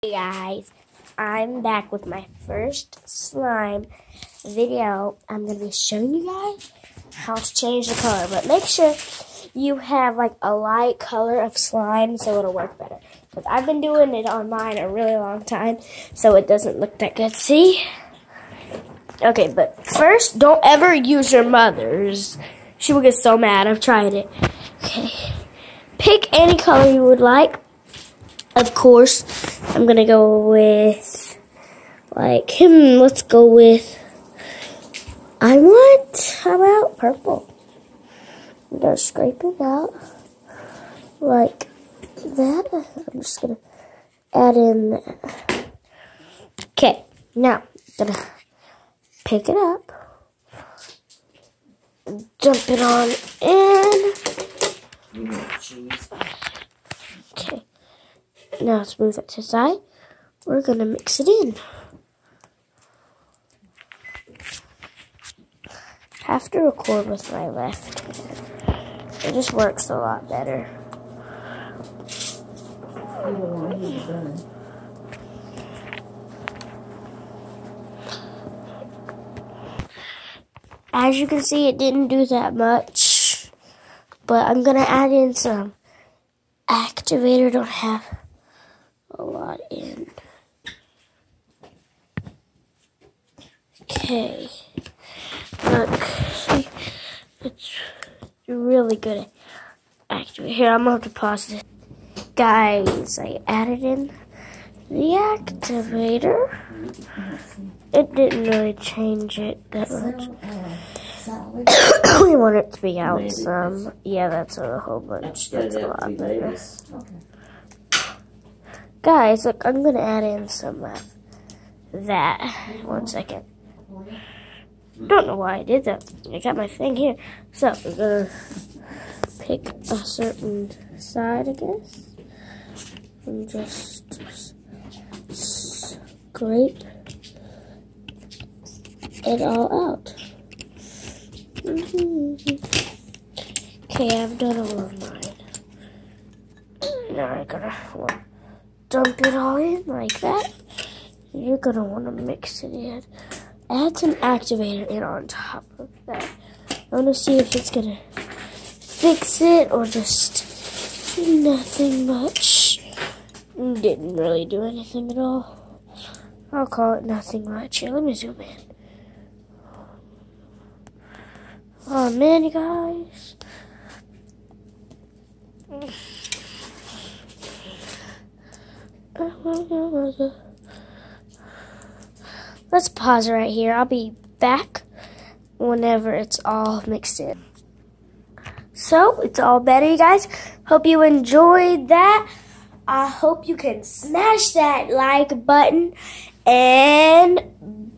Hey guys, I'm back with my first slime video. I'm going to be showing you guys how to change the color, but make sure you have like a light color of slime so it'll work better. Because I've been doing it on mine a really long time, so it doesn't look that good. See? Okay, but first, don't ever use your mother's. She will get so mad. I've tried it. Okay. Pick any color you would like. Of course, I'm gonna go with, like, let's go with, how about purple? I'm gonna scrape it out, like that. I'm just gonna add in that. Okay, now, I'm gonna pick it up, dump it on in. Okay. Now let's move it to the side. We're going to mix it in. I have to record with my left hand. It just works a lot better. As you can see, it didn't do that much. But I'm going to add in some activator. Don't have a lot in. Okay. Look. It's really good at activating. Here, I'm going to have to pause this. Guys, I added in the activator. It didn't really change it that much. We want it to be out some. Yeah, that's a whole bunch. That's a lot better. Guys, look, I'm going to add in some of that. 1 second. Don't know why I did that. I got my thing here. So, we're going to pick a certain side, I guess. And just scrape it all out. Okay, I've done all of mine. Now I'm going to dump it all in like that. You're going to want to mix it in. Add some activator in on top of that. I want to see if it's going to fix it or just nothing much. Didn't really do anything at all. I'll call it nothing much. Here, let me zoom in. Oh man, you guys. Let's pause right here. I'll be back whenever it's all mixed in. So, it's all better, you guys. Hope you enjoyed that. I hope you can smash that like button. And